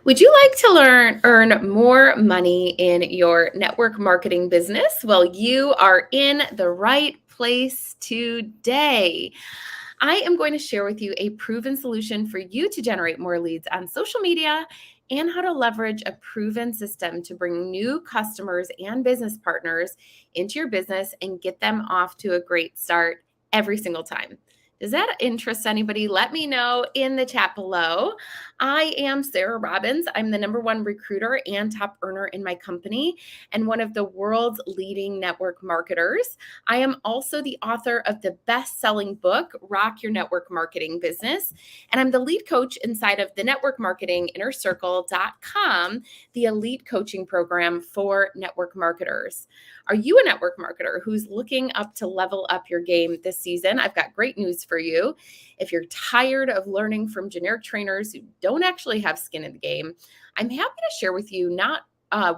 Would you like to earn more money in your network marketing business? Well, you are in the right place today. I am going to share with you a proven solution for you to generate more leads on social media and how to leverage a proven system to bring new customers and business partners into your business and get them off to a great start every single time. Does that interest anybody? Let me know in the chat below. I am Sarah Robbins. I'm the #1 recruiter and top earner in my company and one of the world's leading network marketers. I am also the author of the best-selling book, Rock Your Network Marketing Business, and I'm the lead coach inside of the Network Marketing Innercircle.com, the elite coaching program for network marketers. Are you a network marketer who's looking up to level up your game this season? I've got great news for you. If you're tired of learning from generic trainers who don't actually have skin in the game, I'm happy to share with you not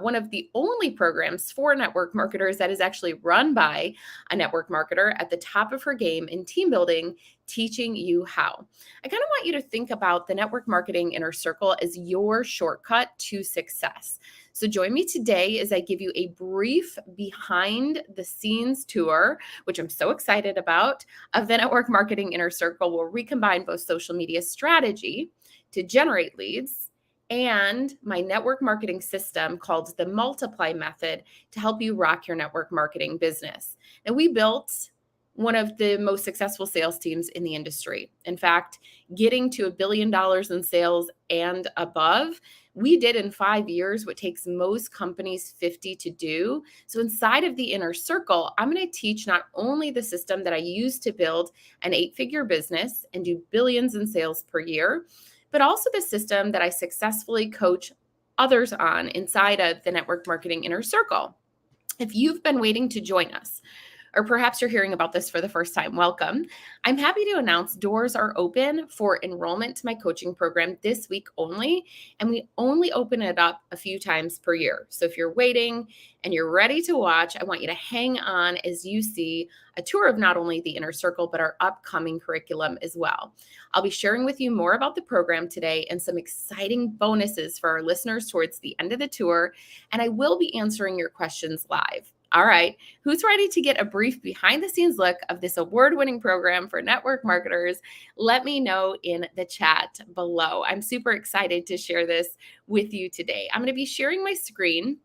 one of the only programs for network marketers that is actually run by a network marketer at the top of her game in team building, teaching you how. I kind of want you to think about the Network Marketing Inner Circle as your shortcut to success. So join me today as I give you a brief behind the scenes tour, which I'm so excited about, of the Network Marketing Inner Circle, where we combine both social media strategy to generate leads and my network marketing system called the Multiply Method to help you rock your network marketing business. And we built one of the most successful sales teams in the industry. In fact, getting to $1 billion in sales and above, we did in 5 years what takes most companies 50 to do. So inside of the Inner Circle, I'm going to teach not only the system that I use to build an 8-figure business and do billions in sales per year, but also the system that I successfully coach others on inside of the Network Marketing Inner Circle. If you've been waiting to join us, or perhaps you're hearing about this for the first time, welcome. I'm happy to announce doors are open for enrollment to my coaching program this week only, and we only open it up a few times per year. So if you're waiting and you're ready to watch, I want you to hang on as you see a tour of not only the Inner Circle, but our upcoming curriculum as well. I'll be sharing with you more about the program today and some exciting bonuses for our listeners towards the end of the tour, and I will be answering your questions live. All right, who's ready to get a brief behind the scenes look of this award-winning program for network marketers? Let me know in the chat below. I'm super excited to share this with you today. I'm going to be sharing my screen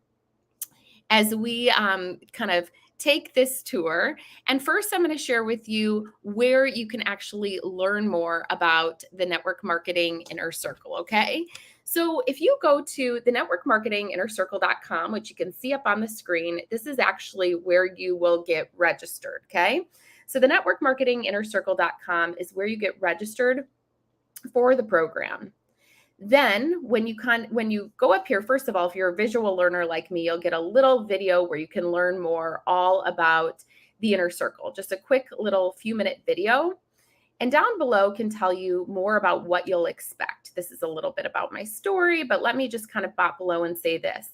as we kind of take this tour. And first, I'm going to share with you where you can actually learn more about the Network Marketing Inner Circle, okay? So if you go to the networkmarketinginnercircle.com, which you can see up on the screen, this is actually where you will get registered, okay? So the networkmarketinginnercircle.com is where you get registered for the program. Then when you go up here, first of all, if you're a visual learner like me, you'll get a little video where you can learn more all about the Inner Circle, just a quick little few-minute video. And down below can tell you more about what you'll expect. This is a little bit about my story, but let me just kind of bop below and say this.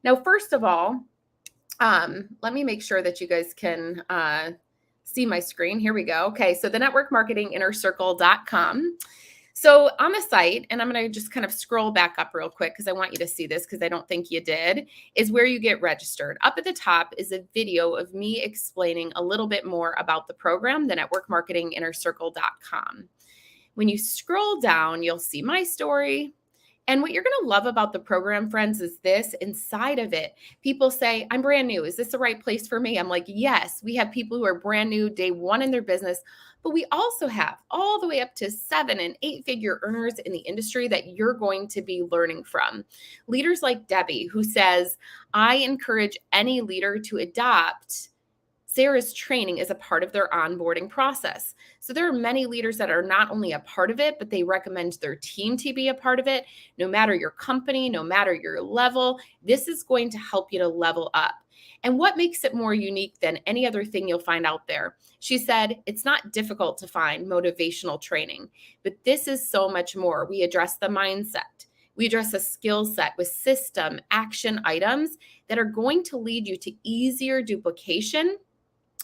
Now, first of all, let me make sure that you guys can see my screen. Here we go. Okay, so the networkmarketinginnercircle.com. So on the site, and I'm going to just kind of scroll back up real quick because I want you to see this because I don't think you did, is where you get registered. Up at the top is a video of me explaining a little bit more about the program, the networkmarketinginnercircle.com. When you scroll down, you'll see my story. And what you're going to love about the program, friends, is this inside of it. People say, I'm brand new. Is this the right place for me? I'm like, yes, we have people who are brand new day one in their business, but we also have all the way up to 7- and 8-figure earners in the industry that you're going to be learning from. Leaders like Debbie, who says, I encourage any leader to adopt Sarah's training is a part of their onboarding process. So there are many leaders that are not only a part of it, but they recommend their team to be a part of it. No matter your company, no matter your level, this is going to help you to level up. And what makes it more unique than any other thing you'll find out there? She said, it's not difficult to find motivational training, but this is so much more. We address the mindset. We address a skill set with system action items that are going to lead you to easier duplication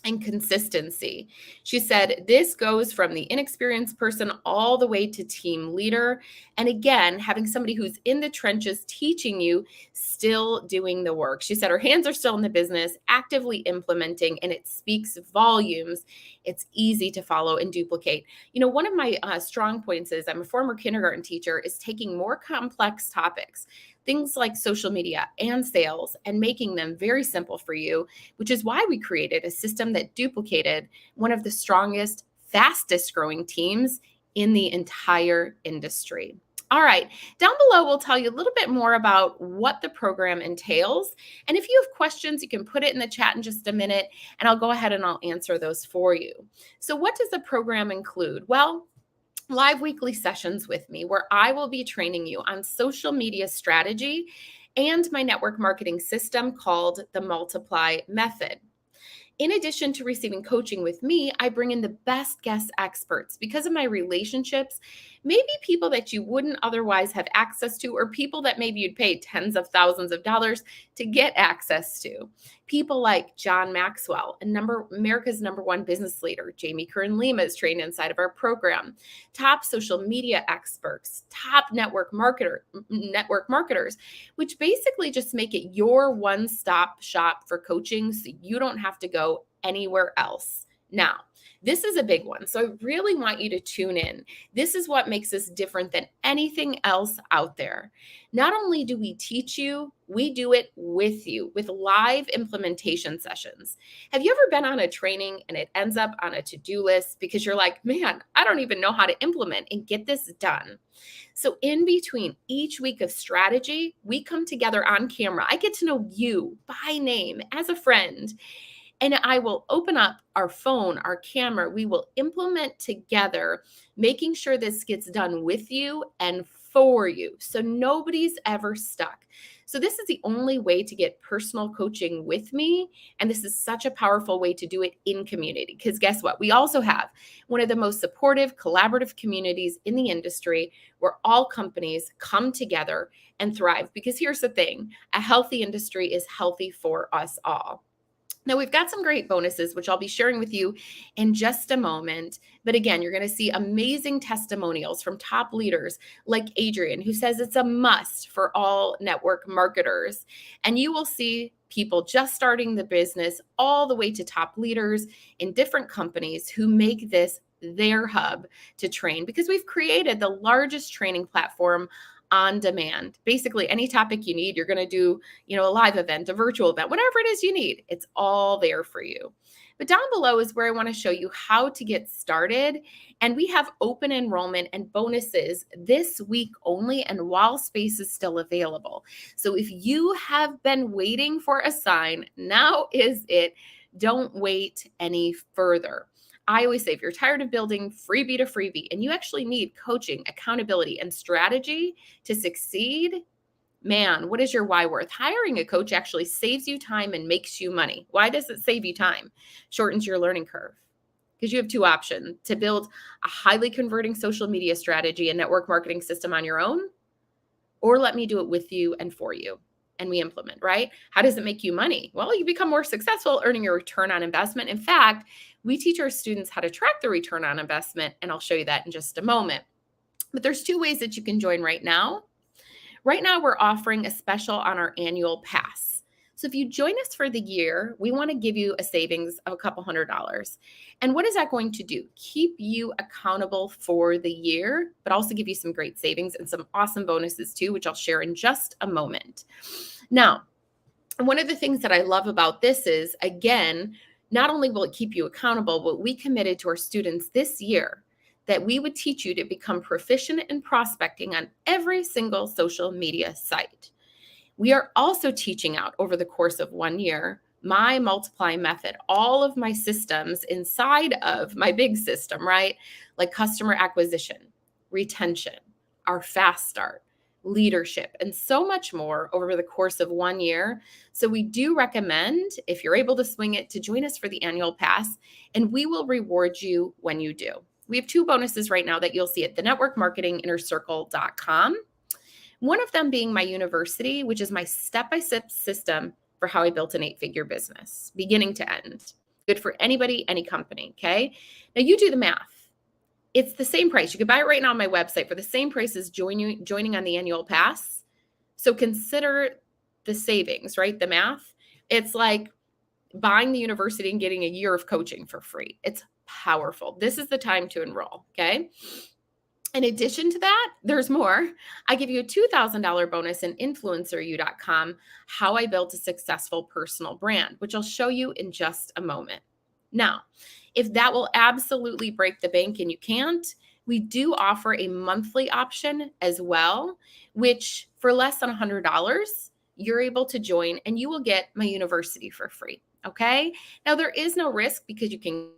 and consistency. She said, this goes from the inexperienced person all the way to team leader. And again, having somebody who's in the trenches teaching you, still doing the work. She said her hands are still in the business, actively implementing, and it speaks volumes. It's easy to follow and duplicate. One of my strong points is I'm a former kindergarten teacher, is taking more complex topics, things like social media and sales, and making them very simple for you, which is why we created a system that duplicated one of the strongest, fastest growing teams in the entire industry. All right, down below, we'll tell you a little bit more about what the program entails. And if you have questions, you can put it in the chat in just a minute, and I'll go ahead and I'll answer those for you. So what does the program include? Well, live weekly sessions with me where I will be training you on social media strategy and my network marketing system called the Multiply Method. In addition to receiving coaching with me, I bring in the best guest experts because of my relationships, maybe people that you wouldn't otherwise have access to, or people that maybe you'd pay tens of thousands of dollars to get access to. People like John Maxwell, America's #1 business leader. Jamie Kern-Lima is trained inside of our program. Top social media experts, top network marketers, which basically just make it your one-stop shop for coaching so you don't have to go anywhere else. Now, this is a big one, so I really want you to tune in. This is what makes us different than anything else out there. Not only do we teach you, we do it with you with live implementation sessions. Have you ever been on a training and it ends up on a to-do list because you're like, man, I don't even know how to implement and get this done? So in between each week of strategy, we come together on camera. I get to know you by name as a friend. And I will open up our phone, our camera. We will implement together, making sure this gets done with you and for you. So nobody's ever stuck. So this is the only way to get personal coaching with me. And this is such a powerful way to do it in community. Because guess what? We also have one of the most supportive, collaborative communities in the industry where all companies come together and thrive. Because here's the thing, a healthy industry is healthy for us all. Now, we've got some great bonuses, which I'll be sharing with you in just a moment. But again, you're going to see amazing testimonials from top leaders like Adrian, who says it's a must for all network marketers. And you will see people just starting the business all the way to top leaders in different companies who make this their hub to train, because we've created the largest training platform on demand. Basically, any topic you need, you're going to do, a live event, a virtual event, whatever it is you need, it's all there for you. But down below is where I want to show you how to get started. And we have open enrollment and bonuses this week only, and while space is still available. So if you have been waiting for a sign, now is it. Don't wait any further. I always say, if you're tired of building freebie to freebie and you actually need coaching, accountability, and strategy to succeed, man, what is your why worth? Hiring a coach actually saves you time and makes you money. Why does it save you time? Shortens your learning curve. Because you have two options: to build a highly converting social media strategy and network marketing system on your own, or let me do it with you and for you. And we implement, right? How does it make you money? Well, you become more successful earning your return on investment. In fact, we teach our students how to track the return on investment, and I'll show you that in just a moment. But there's two ways that you can join right now. Right now, we're offering a special on our annual pass. So if you join us for the year, we want to give you a savings of a couple $100. And what is that going to do? Keep you accountable for the year, but also give you some great savings and some awesome bonuses too, which I'll share in just a moment. Now, one of the things that I love about this is, again, not only will it keep you accountable, but we committed to our students this year that we would teach you to become proficient in prospecting on every single social media site. We are also teaching out over the course of 1 year my Multiply Method, all of my systems inside of my big system, right? Like customer acquisition, retention, our fast start, leadership, and so much more over the course of 1 year. So we do recommend, if you're able to swing it, to join us for the annual pass, and we will reward you when you do. We have two bonuses right now that you'll see at thenetworkmarketinginnercircle.com. One of them being my university, which is my step-by-step system for how I built an 8-figure business, beginning to end. Good for anybody, any company. Okay. Now you do the math. It's the same price. You can buy it right now on my website for the same price as joining on the annual pass. So consider the savings, right? The math. It's like buying the university and getting a year of coaching for free. It's powerful. This is the time to enroll. Okay. In addition to that, there's more. I give you a $2,000 bonus in influenceru.com, how I built a successful personal brand, which I'll show you in just a moment. Now, if that will absolutely break the bank and you can't, we do offer a monthly option as well, which for less than $100, you're able to join and you will get my university for free. Okay. Now, there is no risk because you can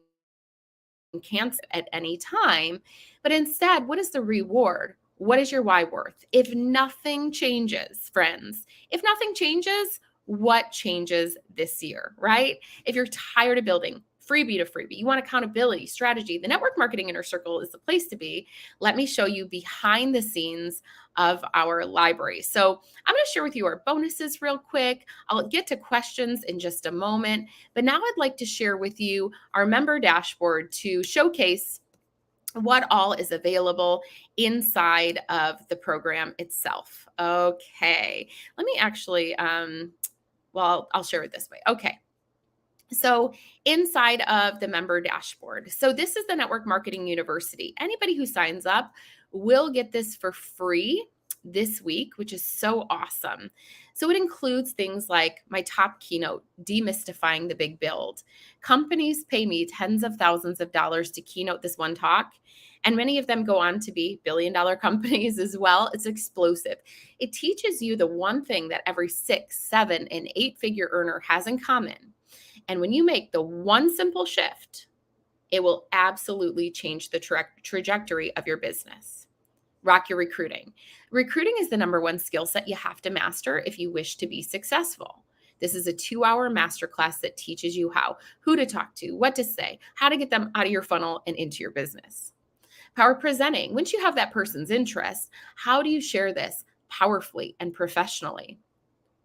cancel at any time. But instead, what is the reward? What is your why worth? If nothing changes, friends, if nothing changes, what changes this year, right? If you're tired of building freebie to freebie, you want accountability, strategy, the network marketing inner circle is the place to be. Let me show you behind the scenes of our library. So I'm going to share with you our bonuses real quick. I'll get to questions in just a moment, but now I'd like to share with you our member dashboard to showcase what all is available inside of the program itself. Okay, let me actually, I'll share it this way. Okay. So inside of the member dashboard, so this is the Network Marketing University. Anybody who signs up will get this for free this week, which is so awesome. So it includes things like my top keynote, Demystifying the Big Build. Companies pay me tens of thousands of dollars to keynote this one talk, and many of them go on to be billion-dollar companies as well. It's explosive. It teaches you the one thing that every 6, 7, and 8-figure earner has in common. And when you make the one simple shift, it will absolutely change the trajectory of your business. Rock your recruiting. Recruiting is the number one skill set you have to master if you wish to be successful. This is a 2-hour masterclass that teaches you who to talk to, what to say, how to get them out of your funnel and into your business. Power presenting. Once you have that person's interest, how do you share this powerfully and professionally?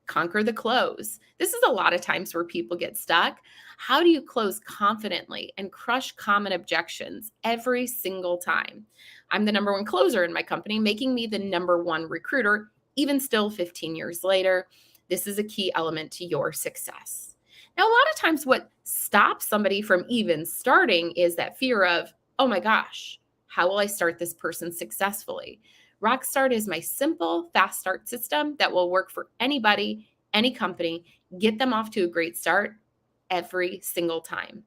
Conquer the close. This is a lot of times where people get stuck. How do you close confidently and crush common objections every single time? I'm the number one closer in my company, making me the number one recruiter, even still 15 years later. This is a key element to your success. Now, a lot of times what stops somebody from even starting is that fear of, oh my gosh, how will I start this person successfully? Rockstart is my simple, fast start system that will work for anybody, any company, get them off to a great start every single time.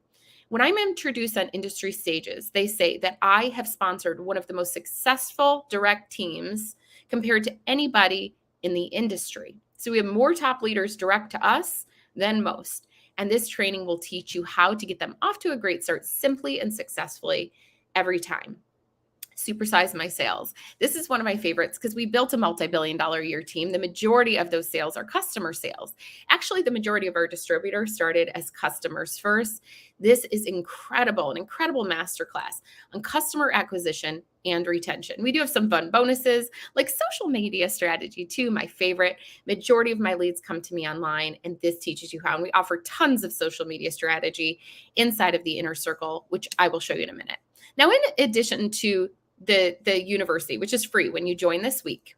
When I'm introduced on industry stages, they say that I have sponsored one of the most successful direct teams compared to anybody in the industry. So we have more top leaders direct to us than most. And this training will teach you how to get them off to a great start simply and successfully every time. Supersize my sales. This is one of my favorites because we built a multi-billion-dollar a year team. The majority of those sales are customer sales. Actually, the majority of our distributors started as customers first. This is incredible, an incredible masterclass on customer acquisition and retention. We do have some fun bonuses like social media strategy too, my favorite. Majority of my leads come to me online, and this teaches you how. And we offer tons of social media strategy inside of the inner circle, which I will show you in a minute. Now, in addition to the university, which is free when you join this week,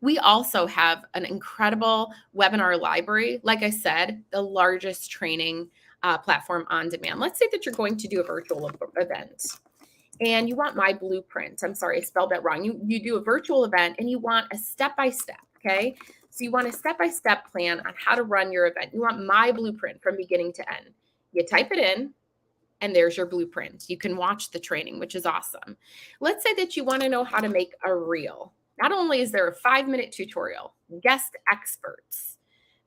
we also have an incredible webinar library. Like I said, the largest training platform on demand. Let's say that you're going to do a virtual event and you want my blueprint. I'm sorry, I spelled that wrong. You do a virtual event and you want a step-by-step, okay? So you want a step-by-step plan on how to run your event. You want my blueprint from beginning to end. You type it in, and there's your blueprint. You can watch the training, which is awesome. Let's say that you want to know how to make a reel. Not only is there a 5-minute tutorial, guest experts,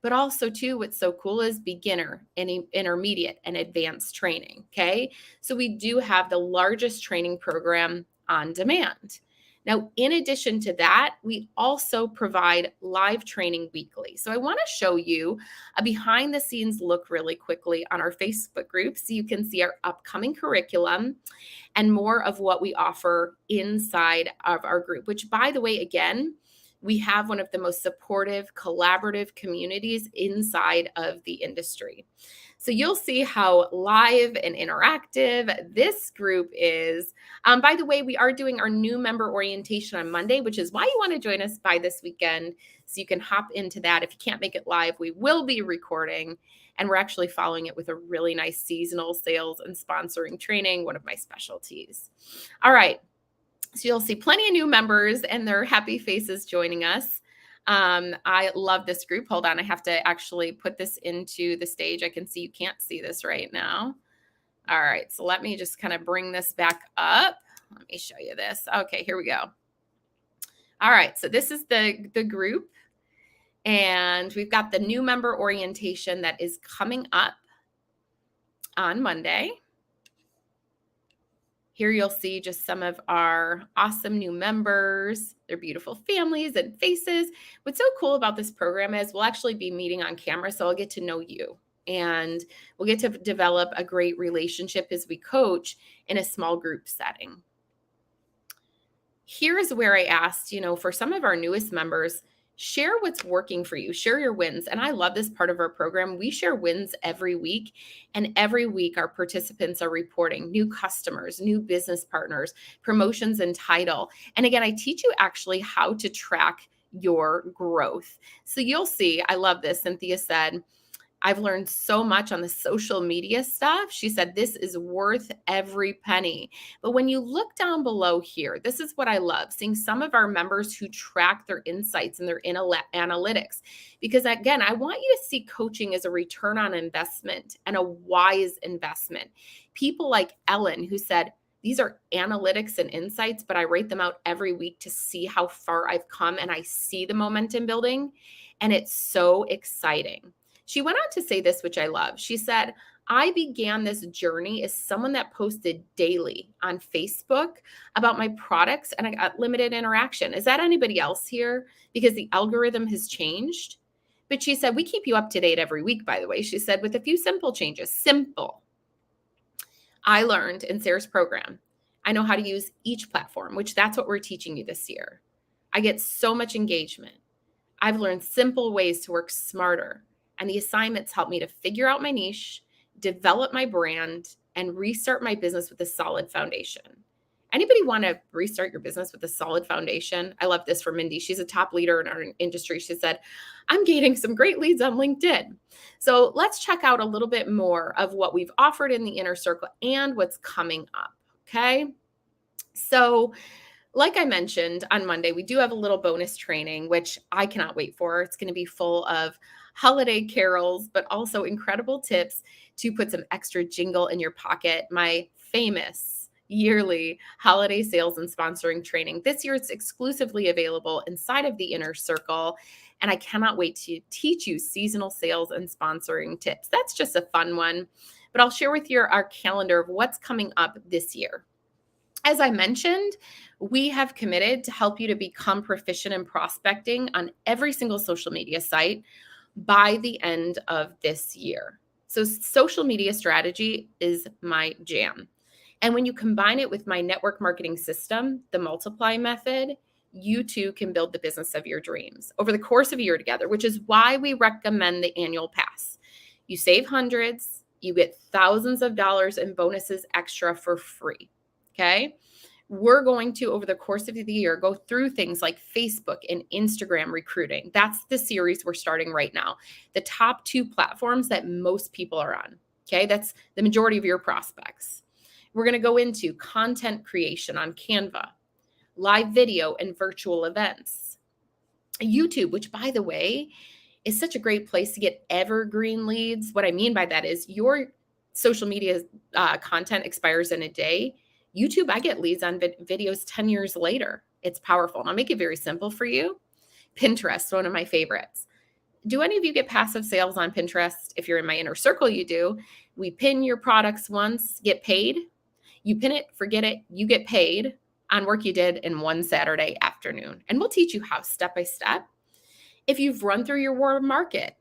but also too, what's so cool is beginner and intermediate and advanced training, okay? So we do have the largest training program on demand. Now, in addition to that, we also provide live training weekly. So I want to show you a behind the scenes look really quickly on our Facebook group so you can see our upcoming curriculum and more of what we offer inside of our group, which, by the way, again, We have one of the most supportive, collaborative communities inside of the industry. So you'll see how live and interactive this group is. By the way, we are doing our new member orientation on Monday, which is why you want to join us by this weekend. So you can hop into that. If you can't make it live, we will be recording. And we're actually following it with a really nice seasonal sales and sponsoring training, one of my specialties. All right. So you'll see plenty of new members and their happy faces joining us. I love this group. Hold on. I have to actually put this into the stage. I can see you can't see this right now. All right. So let me just kind of bring this back up. Let me show you this. Okay, here we go. All right. So this is the group. And we've got the new member orientation that is coming up on Monday. Here you'll see just some of our awesome new members, their beautiful families and faces. What's so cool about this program is we'll actually be meeting on camera, so I'll get to know you. And we'll get to develop a great relationship as we coach in a small group setting. Here's where I asked, for some of our newest members, share what's working for you, share your wins. And I love this part of our program. We share wins every week. And every week, our participants are reporting new customers, new business partners, promotions and title. And again, I teach you actually how to track your growth. So you'll see, I love this. Cynthia said, I've learned so much on the social media stuff. She said, this is worth every penny. But when you look down below here, this is what I love, seeing some of our members who track their insights and their analytics. Because again, I want you to see coaching as a return on investment and a wise investment. People like Ellen, who said, these are analytics and insights, but I write them out every week to see how far I've come and I see the momentum building. And it's so exciting. She went on to say this, which I love. She said, I began this journey as someone that posted daily on Facebook about my products and I got limited interaction. Is that anybody else here? Because the algorithm has changed. But she said, we keep you up to date every week, by the way. She said, with a few simple changes. Simple. I learned in Sarah's program, I know how to use each platform, which that's what we're teaching you this year. I get so much engagement. I've learned simple ways to work smarter. And the assignments help me to figure out my niche, develop my brand, and restart my business with a solid foundation. Anybody want to restart your business with a solid foundation? I love this for Mindy. She's a top leader in our industry. She said, I'm getting some great leads on LinkedIn. So let's check out a little bit more of what we've offered in the inner circle and what's coming up. Okay. So like I mentioned on Monday, we do have a little bonus training, which I cannot wait for. It's going to be full of holiday carols, but also incredible tips to put some extra jingle in your pocket. My famous yearly holiday sales and sponsoring training. This year, it's exclusively available inside of the Inner Circle. And I cannot wait to teach you seasonal sales and sponsoring tips. That's just a fun one. But I'll share with you our calendar of what's coming up this year. As I mentioned, we have committed to help you to become proficient in prospecting on every single social media site by the end of this year. So social media strategy is my jam. And when you combine it with my network marketing system, the Multiply method, you too can build the business of your dreams over the course of a year together, which is why we recommend the annual pass. You save hundreds, you get thousands of dollars in bonuses extra for free. Okay. We're going to, over the course of the year, go through things like Facebook and Instagram recruiting. That's the series we're starting right now. The top 2 platforms that most people are on. Okay. That's the majority of your prospects. We're going to go into content creation on Canva, live video and virtual events, YouTube, which by the way, is such a great place to get evergreen leads. What I mean by that is your social media content expires in a day. YouTube, I get leads on videos 10 years later. It's powerful. And I'll make it very simple for you. Pinterest, one of my favorites. Do any of you get passive sales on Pinterest? If you're in my inner circle, you do. We pin your products once, get paid. You pin it, forget it, you get paid on work you did in one Saturday afternoon. And we'll teach you how step by step. If you've run through your warm market,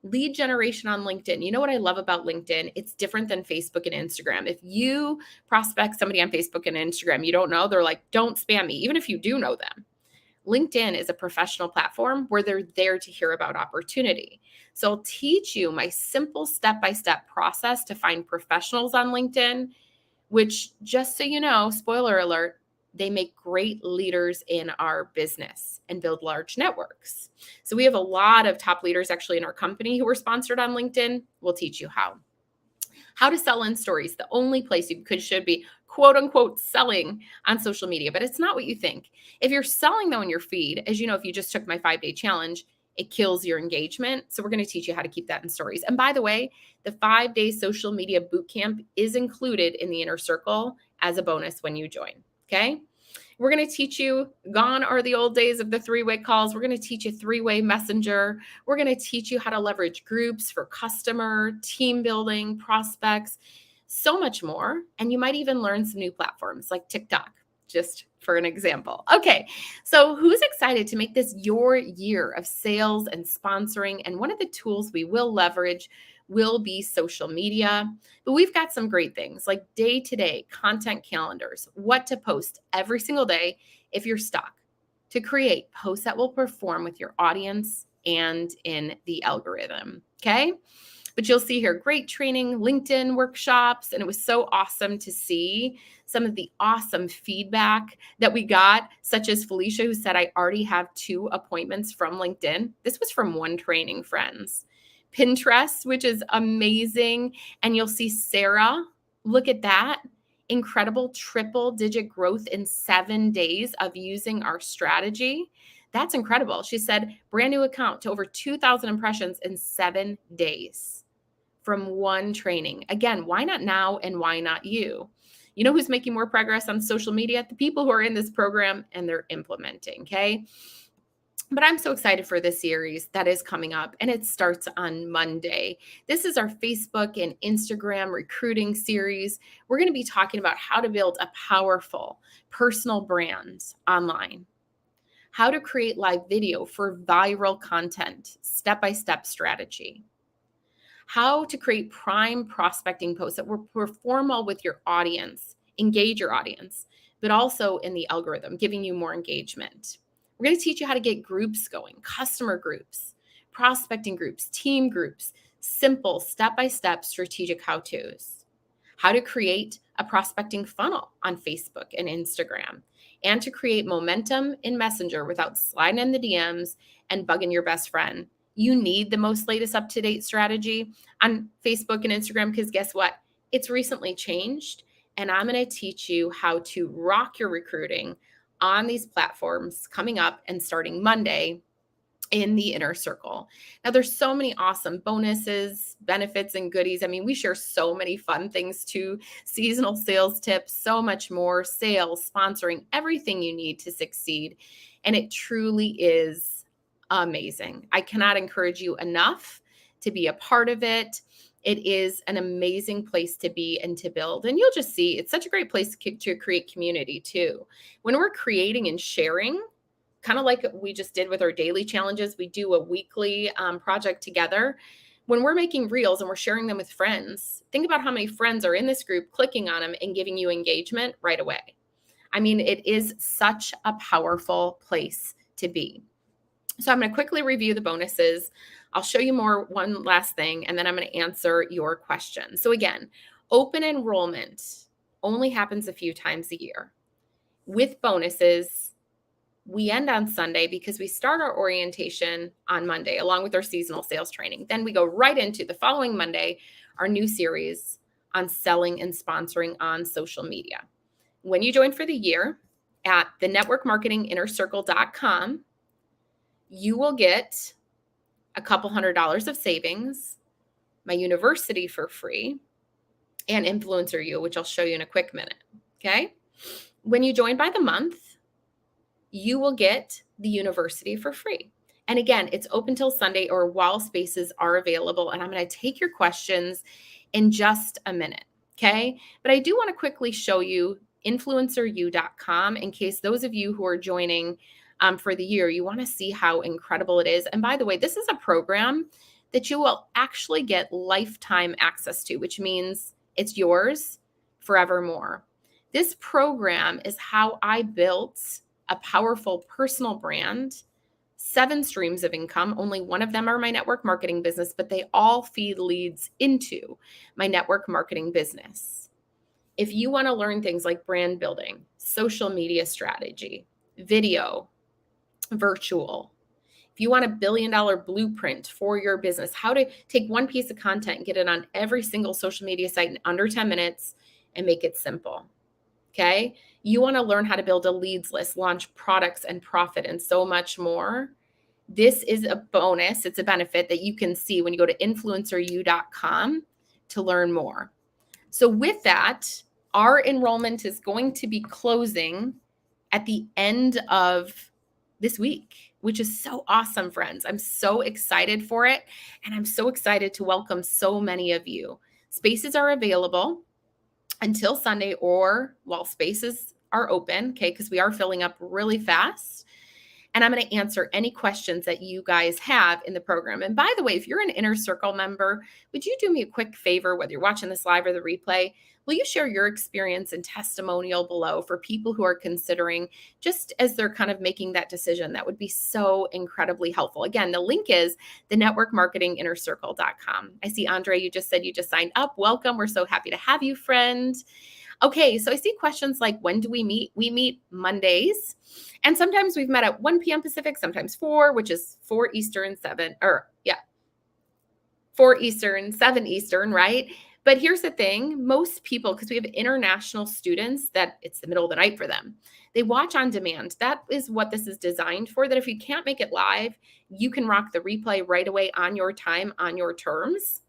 lead generation on LinkedIn. You know what I love about LinkedIn? It's different than Facebook and Instagram. If you prospect somebody on Facebook and Instagram you don't know, they're like, don't spam me, even if you do know them. LinkedIn is a professional platform where they're there to hear about opportunity. So I'll teach you my simple step-by-step process to find professionals on LinkedIn, which, just so you know, spoiler alert, they make great leaders in our business and build large networks. So we have a lot of top leaders actually in our company who are sponsored on LinkedIn. We'll teach you how. How to sell in stories, the only place you should be quote unquote selling on social media, but it's not what you think. If you're selling though in your feed, as you know, if you just took my 5-day challenge, it kills your engagement. So we're going to teach you how to keep that in stories. And by the way, the 5-day social media bootcamp is included in the inner circle as a bonus when you join. Okay. We're going to teach you, gone are the old days of the 3-way calls. We're going to teach you 3-way messenger. We're going to teach you how to leverage groups for customer, team building, prospects, so much more. And you might even learn some new platforms like TikTok, just for an example. Okay, so who's excited to make this your year of sales and sponsoring? And one of the tools we will leverage will be social media. But we've got some great things like day-to-day content calendars, what to post every single day if you're stuck, to create posts that will perform with your audience and in the algorithm. Okay. But you'll see here great training, LinkedIn workshops, and it was so awesome to see some of the awesome feedback that we got, such as Felicia, who said, I already have 2 appointments from LinkedIn. This was from one training, friends. Pinterest, which is amazing. And you'll see Sarah, look at that. Incredible triple-digit growth in 7 days of using our strategy. That's incredible. She said, brand new account to over 2,000 impressions in 7 days from one training. Again, why not now and why not you? You know who's making more progress on social media? The people who are in this program and they're implementing, okay? But I'm so excited for this series that is coming up, and it starts on Monday. This is our Facebook and Instagram recruiting series. We're going to be talking about how to build a powerful personal brand online, how to create live video for viral content, step-by-step strategy, how to create prime prospecting posts that will perform well with your audience, engage your audience, but also in the algorithm, giving you more engagement. We're going to teach you how to get groups going, customer groups, prospecting groups, team groups, simple step-by-step strategic how-tos, how to create a prospecting funnel on Facebook and Instagram, and to create momentum in Messenger without sliding in the DMs and bugging your best friend. You need the most latest up-to-date strategy on Facebook and Instagram because guess what? It's recently changed, and I'm going to teach you how to rock your recruiting on these platforms coming up and starting Monday in the inner circle. Now, there's so many awesome bonuses, benefits, and goodies. I mean, we share so many fun things too, seasonal sales tips, so much more, sales, sponsoring, everything you need to succeed. And it truly is amazing. I cannot encourage you enough to be a part of it. It is an amazing place to be and to build. And you'll just see it's such a great place to create community too. When we're creating and sharing, kind of like we just did with our daily challenges, we do a weekly project together. When we're making reels and we're sharing them with friends, think about how many friends are in this group clicking on them and giving you engagement right away. I mean, it is such a powerful place to be. So I'm going to quickly review the bonuses. I'll show you one last thing, and then I'm going to answer your questions. So again, open enrollment only happens a few times a year. With bonuses, we end on Sunday because we start our orientation on Monday along with our seasonal sales training. Then we go right into the following Monday, our new series on selling and sponsoring on social media. When you join for the year at the networkmarketinginnercircle.com, you will get a couple $100 of savings, my university for free, and Influencer U, which I'll show you in a quick minute. Okay. When you join by the month, you will get the university for free. And again, it's open till Sunday or while spaces are available. And I'm going to take your questions in just a minute. Okay. But I do want to quickly show you influenceru.com in case those of you who are joining for the year, you want to see how incredible it is. And by the way, this is a program that you will actually get lifetime access to, which means it's yours forevermore. This program is how I built a powerful personal brand, 7 streams of income. Only one of them are my network marketing business, but they all feed leads into my network marketing business. If you want to learn things like brand building, social media strategy, video, virtual, if you want a $1 billion blueprint for your business, how to take one piece of content and get it on every single social media site in under 10 minutes and make it simple. Okay. You want to learn how to build a leads list, launch products and profit, and so much more. This is a bonus. It's a benefit that you can see when you go to influenceru.com to learn more. So with that, our enrollment is going to be closing at the end of this week, which is so awesome, friends. I'm so excited for it. And I'm so excited to welcome so many of you. Spaces are available until Sunday or while spaces are open, okay, because we are filling up really fast. And I'm going to answer any questions that you guys have in the program. And by the way, if you're an Inner Circle member, would you do me a quick favor, whether you're watching this live or the replay? Will you share your experience and testimonial below for people who are considering just as they're kind of making that decision? That would be so incredibly helpful. Again, the link is the networkmarketinginnercircle.com. I see, Andre, you just said you just signed up. Welcome. We're so happy to have you, friend. Okay, so I see questions like, when do we meet? We meet Mondays. And sometimes we've met at 1 p.m. Pacific, sometimes 4, which is 4 Eastern, 4 Eastern, 7 Eastern, right? But here's the thing, most people, because we have international students that it's the middle of the night for them, they watch on demand. That is what this is designed for, that if you can't make it live, you can rock the replay right away on your time, on your terms.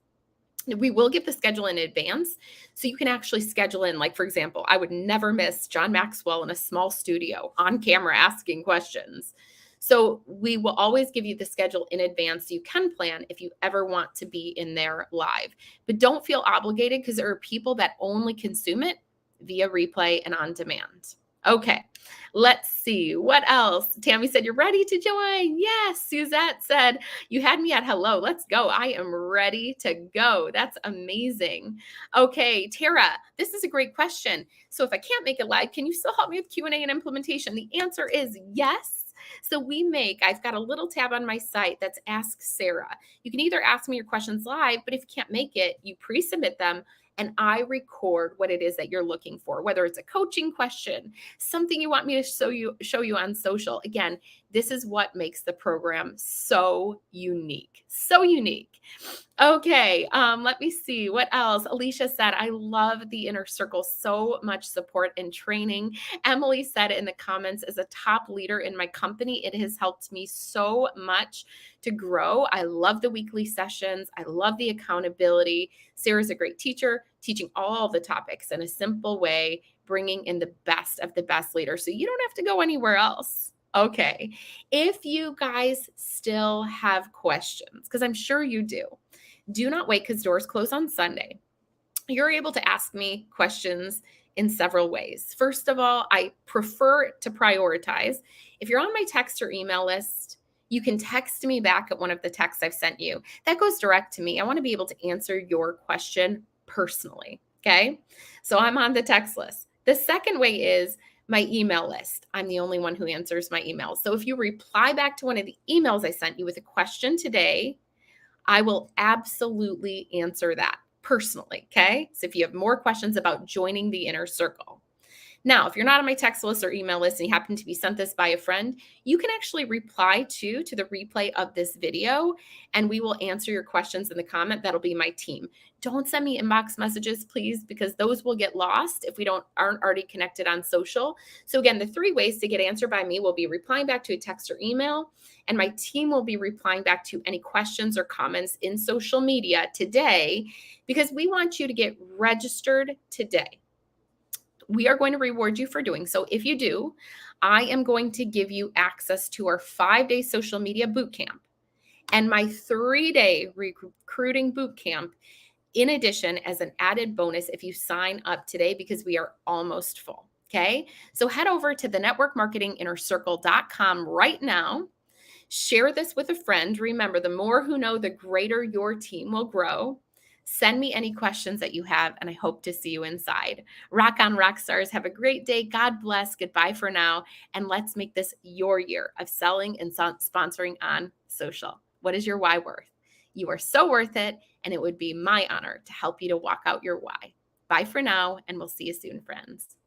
We will give the schedule in advance, so you can actually schedule in. Like, for example, I would never miss John Maxwell in a small studio on camera asking questions. So we will always give you the schedule in advance so you can plan if you ever want to be in there live. But don't feel obligated, because there are people that only consume it via replay and on demand. Okay, let's see. What else? Tammy said, you're ready to join. Yes. Suzette said, you had me at hello. Let's go. I am ready to go. That's amazing. Okay, Tara, this is a great question. So if I can't make it live, can you still help me with Q&A and implementation? The answer is yes. So I've got a little tab on my site that's Ask Sarah. You can either ask me your questions live, but if you can't make it, you pre-submit them and I record what it is that you're looking for, whether it's a coaching question, something you want me to show you on social. Again, this is what makes the program so unique. So unique. Okay, let me see. What else? Alicia said, I love the Inner Circle. So much support and training. Emily said in the comments, as a top leader in my company, it has helped me so much to grow. I love the weekly sessions. I love the accountability. Sarah's a great teacher, teaching all the topics in a simple way, bringing in the best of the best leaders. So you don't have to go anywhere else. Okay. If you guys still have questions, because I'm sure you do not wait, because doors close on Sunday. You're able to ask me questions in several ways. First of all, I prefer to prioritize. If you're on my text or email list, you can text me back at one of the texts I've sent you. That goes direct to me. I want to be able to answer your question personally. Okay. So I'm on the text list. The second way is my email list. I'm the only one who answers my emails. So if you reply back to one of the emails I sent you with a question today, I will absolutely answer that personally. Okay. So if you have more questions about joining the Inner Circle. Now, if you're not on my text list or email list and you happen to be sent this by a friend, you can actually reply to the replay of this video and we will answer your questions in the comment. That'll be my team. Don't send me inbox messages, please, because those will get lost if we aren't already connected on social. So again, the 3 ways to get answered by me will be replying back to a text or email, and my team will be replying back to any questions or comments in social media today, because we want you to get registered today. We are going to reward you for doing so. If you do, I am going to give you access to our 5-day social media boot camp and my 3-day recruiting boot camp, in addition, as an added bonus if you sign up today, because we are almost full. Okay. So head over to the networkmarketinginnercircle.com right now. Share this with a friend. Remember, the more who know, the greater your team will grow. Send me any questions that you have, and I hope to see you inside. Rock on, rock stars. Have a great day. God bless. Goodbye for now. And let's make this your year of selling and sponsoring on social. What is your why worth? You are so worth it, and it would be my honor to help you to walk out your why. Bye for now, and we'll see you soon, friends.